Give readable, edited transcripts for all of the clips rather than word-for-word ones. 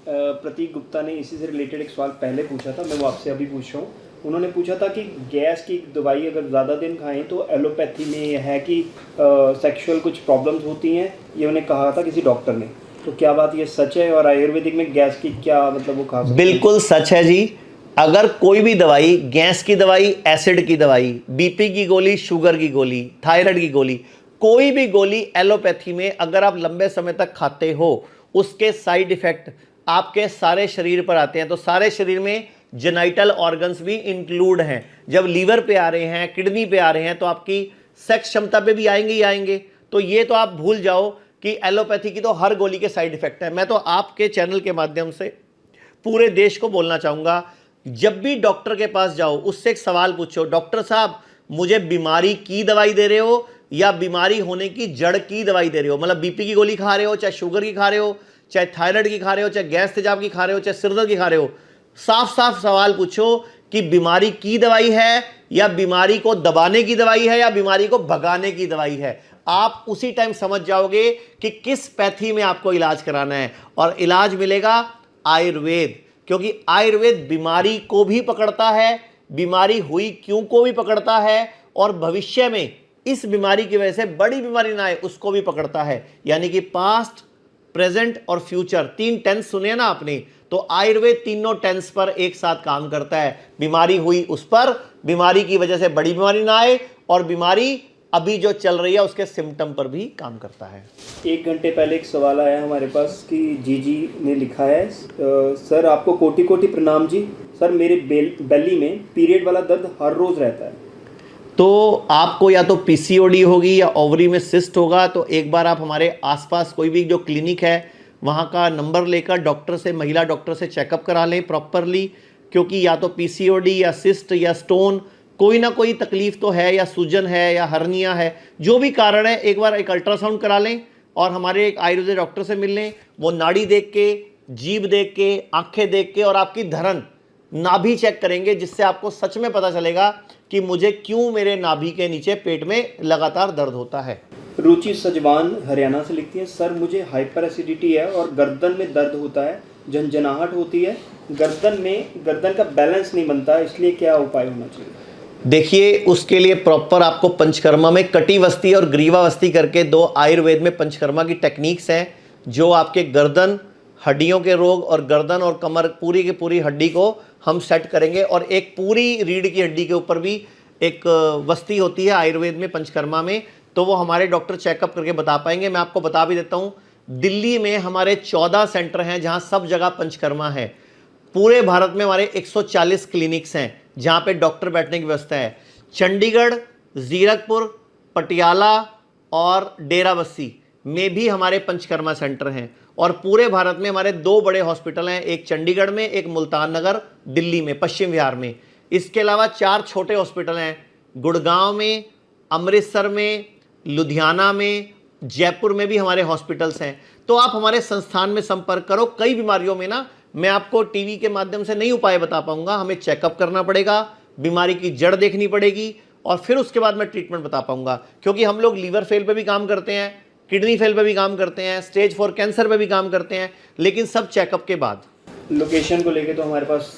प्रतीक गुप्ता ने इसी से रिलेटेड एक सवाल पहले पूछा था, मैं वो आपसे अभी पूछ रहा हूँ। उन्होंने पूछा था कि गैस की दवाई अगर ज़्यादा दिन खाएं तो एलोपैथी में ये है कि सेक्सुअल कुछ प्रॉब्लम्स होती हैं, ये उन्हें कहा था किसी डॉक्टर ने। तो क्या बात ये सच है, और आयुर्वेदिक में गैस की क्या मतलब वो खा सकते हैं? बिल्कुल सच है जी। अगर कोई भी दवाई, गैस की दवाई, एसिड की दवाई, बीपी की गोली, शुगर की गोली, थायराइड की गोली, कोई भी गोली एलोपैथी में अगर आप लंबे समय तक खाते हो, उसके साइड इफेक्ट आपके सारे शरीर पर आते हैं। तो सारे शरीर में जेनाइटल ऑर्गन्स भी इंक्लूड हैं। जब लीवर पे आ रहे हैं, किडनी पे आ रहे हैं, तो आपकी सेक्स क्षमता पे भी आएंगे ही आएंगे। तो ये तो आप भूल जाओ कि एलोपैथी की तो हर गोली के साइड इफेक्ट है। मैं तो आपके चैनल के माध्यम से पूरे देश को बोलना चाहूंगा, जब भी डॉक्टर के पास जाओ उससे एक सवाल पूछो, डॉक्टर साहब मुझे बीमारी की दवाई दे रहे हो या बीमारी होने की जड़ की दवाई दे रहे हो? मतलब बीपी की गोली खा रहे हो, चाहे शुगर की खा रहे हो, चाहे थायराइड की खा रहे हो, चाहे गैस तेजाब की खा रहे हो, चाहे सिरदर्द की खा रहे हो। साफ साफ सवाल पूछो कि बीमारी की दवाई है या बीमारी को दबाने की दवाई है या बीमारी को भगाने की दवाई है। आप उसी टाइम समझ जाओगे कि किस पैथी में आपको इलाज कराना है। और इलाज मिलेगा आयुर्वेद, क्योंकि आयुर्वेद बीमारी को भी पकड़ता है, बीमारी हुई क्यों को भी पकड़ता है, और भविष्य में इस बीमारी की वजह से बड़ी बीमारी ना आए उसको भी पकड़ता है। यानी कि पास्ट, प्रेजेंट और फ्यूचर, 3 टेंस सुने ना आपने, तो आयुर्वेद तीनों टेंस पर एक साथ काम करता है। बीमारी हुई उस पर, बीमारी की वजह से बड़ी बीमारी ना आए, और बीमारी अभी जो चल रही है उसके सिम्टम पर भी काम करता है। 1 घंटे पहले एक सवाल आया हमारे पास कि जी ने लिखा है, सर आपको कोटि कोटि प्रणाम जी। सर मेरे बेली में पीरियड वाला दर्द हर रोज़ रहता है। तो आपको या तो पीसीओडी होगी या ओवरी में सिस्ट होगा। तो एक बार आप हमारे आसपास कोई भी जो क्लिनिक है वहाँ का नंबर लेकर डॉक्टर से, महिला डॉक्टर से चेकअप करा लें प्रॉपरली, क्योंकि या तो पीसीओडी या सिस्ट या स्टोन, कोई ना कोई तकलीफ तो है, या सूजन है या हर्निया है, जो भी कारण है एक बार एक अल्ट्रासाउंड करा लें और हमारे एक आयुर्वेदिक डॉक्टर से मिल लें। वो नाड़ी देख के, जीभ देख के, आंखें देख के और आपकी धरन, नाभि चेक करेंगे, जिससे आपको सच में पता चलेगा कि मुझे क्यों मेरे नाभि के नीचे पेट में लगातार दर्द होता है। रुचि सजवान हरियाणा से लिखती है, सर मुझे हाइपर एसिडिटी है और गर्दन में दर्द होता है, झंझनाहट होती है, गर्दन का बैलेंस नहीं बनता, इसलिए क्या उपाय होना चाहिए? देखिए, उसके लिए प्रॉपर आपको पंचकर्मा में कटिवस्ती और ग्रीवावस्ती करके 2 आयुर्वेद में पंचकर्मा की टेक्निक्स हैं, जो आपके गर्दन, हड्डियों के रोग और गर्दन और कमर पूरी की पूरी हड्डी को हम सेट करेंगे। और एक पूरी रीढ़ की हड्डी के ऊपर भी एक वस्ती होती है आयुर्वेद में, पंचकर्मा में, तो वो हमारे डॉक्टर चेकअप करके बता पाएंगे। मैं आपको बता भी देता हूँ, दिल्ली में हमारे 14 सेंटर हैं जहाँ सब जगह पंचकर्मा है। पूरे भारत में हमारे 140 क्लिनिक्स हैं जहाँ पे डॉक्टर बैठने की व्यवस्था है। चंडीगढ़, जीरकपुर, पटियाला और डेराबस्सी में भी हमारे पंचकर्मा सेंटर हैं। और पूरे भारत में हमारे 2 बड़े हॉस्पिटल हैं, एक चंडीगढ़ में, एक मुल्तान नगर दिल्ली में, पश्चिम बिहार में। इसके अलावा 4 छोटे हॉस्पिटल हैं, गुड़गांव में, अमृतसर में, लुधियाना में, जयपुर में भी हमारे हॉस्पिटल्स हैं। तो आप हमारे संस्थान में संपर्क करो। कई बीमारियों में ना मैं आपको टीवी के माध्यम से नहीं उपाय बता पाऊंगा, हमें चेकअप करना पड़ेगा, बीमारी की जड़ देखनी पड़ेगी, और फिर उसके बाद मैं ट्रीटमेंट बता पाऊंगा। क्योंकि हम लोग लीवर फेल पे भी काम करते हैं, किडनी फेल पे भी काम करते हैं, स्टेज 4 कैंसर पे भी काम करते हैं, लेकिन सब चेकअप के बाद। लोकेशन को लेके तो हमारे पास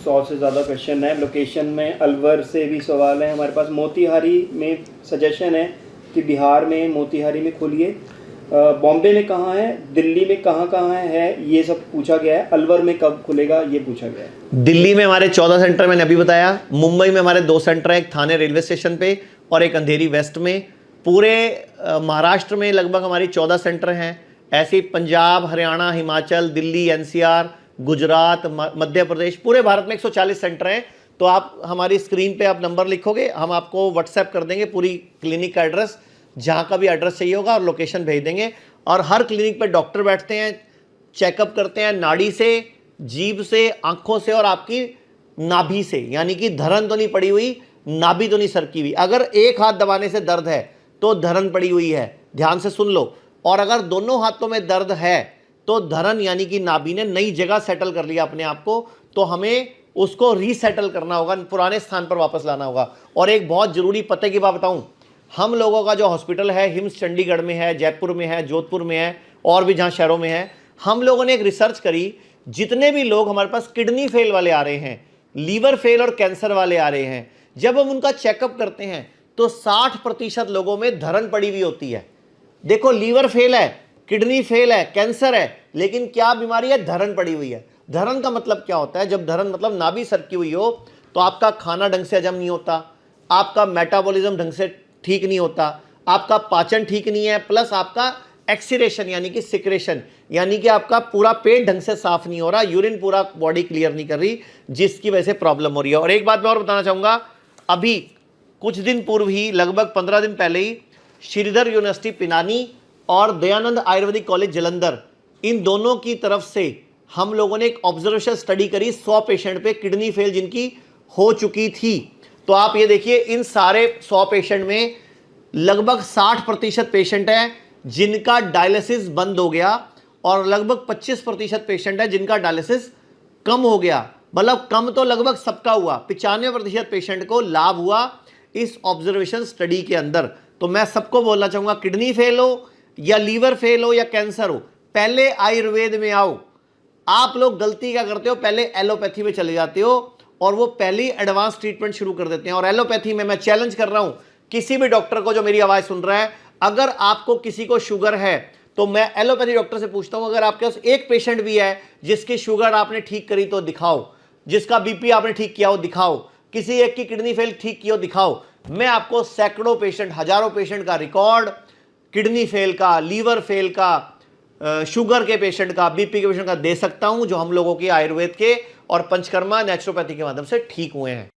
100 से ज़्यादा क्वेश्चन है। लोकेशन में अलवर से भी सवाल है हमारे पास, मोतिहारी में सजेशन है कि बिहार में मोतिहारी में खोलिए, बॉम्बे में कहाँ है, दिल्ली में कहाँ है, ये सब पूछा गया है। अलवर में कब खुलेगा ये पूछा गया है। दिल्ली में हमारे 14 सेंटर मैंने अभी बताया, मुंबई में हमारे 2 सेंटर हैं, एक थाने रेलवे स्टेशन पे और एक अंधेरी वेस्ट में। पूरे महाराष्ट्र में लगभग हमारी 14 सेंटर हैं। ऐसे ही पंजाब, हरियाणा, हिमाचल, दिल्ली, एनसीआर, गुजरात, मध्य प्रदेश, पूरे भारत में 140 सेंटर हैं। तो आप हमारी स्क्रीन पे आप नंबर लिखोगे, हम आपको व्हाट्सएप कर देंगे पूरी क्लिनिक का एड्रेस, जहाँ का भी एड्रेस चाहिए होगा, और लोकेशन भेज देंगे। और हर क्लिनिक पे डॉक्टर बैठते हैं, चेकअप करते हैं नाड़ी से, जीभ से, आंखों से और आपकी नाभि से। यानी कि धरन तो नहीं पड़ी हुई, नाभि तो नहीं सरकी हुई। अगर एक हाथ दबाने से दर्द है तो धरन पड़ी हुई है, ध्यान से सुन लो। और अगर दोनों हाथों में दर्द है तो धरन यानी कि नाभि ने नई जगह सेटल कर लिया अपने आप को, तो हमें उसको रीसेटल करना होगा, पुराने स्थान पर वापस लाना होगा। और एक बहुत जरूरी पते की बात बताऊं, हम लोगों का जो हॉस्पिटल है हिम्स चंडीगढ़ में है, जयपुर में है, जोधपुर में है, और भी जहाँ शहरों में है, हम लोगों ने एक रिसर्च करी जितने भी लोग हमारे पास किडनी फेल वाले आ रहे हैं, लीवर फेल और कैंसर वाले आ रहे हैं, जब हम उनका चेकअप करते हैं तो 60% लोगों में धरण पड़ी हुई होती है। देखो, लीवर फेल है, किडनी फेल है, कैंसर है, लेकिन क्या बीमारी है? धरण पड़ी हुई है। धरण का मतलब क्या होता है? जब धरण मतलब नाभि सरकी हुई हो तो आपका खाना ढंग से हजम नहीं होता, आपका मेटाबॉलिज्म ढंग से ठीक नहीं होता, आपका पाचन ठीक नहीं है, प्लस आपका एक्सीरेशन यानी कि सिक्रेशन यानी कि आपका पूरा पेट ढंग से साफ नहीं हो रहा, यूरिन पूरा बॉडी क्लियर नहीं कर रही, जिसकी वजह से प्रॉब्लम हो रही है। और एक बात मैं और बताना चाहूंगा, अभी कुछ दिन पूर्व ही, लगभग 15 दिन पहले ही, श्रीधर यूनिवर्सिटी पिनानी और दयानंद आयुर्वेदिक कॉलेज जलंधर, इन दोनों की तरफ से हम लोगों ने एक ऑब्जर्वेशन स्टडी करी 100 पेशेंट पे, किडनी फेल जिनकी हो चुकी थी। तो आप ये देखिए, इन सारे 100 पेशेंट में लगभग 60% पेशेंट है जिनका डायलिसिस बंद हो गया और लगभग 25% पेशेंट है जिनका डायलिसिस कम हो गया। मतलब कम तो लगभग सबका हुआ, 95% पेशेंट को लाभ हुआ इस ऑब्जर्वेशन स्टडी के अंदर। तो मैं सबको बोलना चाहूंगा, किडनी फेल हो या लीवर फेल हो या कैंसर हो, पहले आयुर्वेद में आओ। आप लोग गलती क्या करते हो? पहले एलोपैथी में चले जाते हो और वो पहले ही एडवांस ट्रीटमेंट शुरू कर देते हैं। और एलोपैथी में मैं चैलेंज कर रहा हूं किसी भी डॉक्टर को जो मेरी आवाज सुन रहा है, अगर आपको किसी को शुगर है तो मैं एलोपैथी डॉक्टर से पूछता हूं, अगर आपके पास एक पेशेंट भी है जिसकी शुगर आपने ठीक करी तो दिखाओ, जिसका बीपी आपने ठीक किया हो दिखाओ, किसी एक की किडनी फेल ठीक की हो दिखाओ। मैं आपको सैकड़ों पेशेंट, हजारों पेशेंट का रिकॉर्ड, किडनी फेल का, लीवर फेल का, शुगर के पेशेंट का, बीपी के पेशेंट का दे सकता हूं, जो हम लोगों के आयुर्वेद के और पंचकर्मा नेचुरोपैथी के माध्यम से ठीक हुए हैं।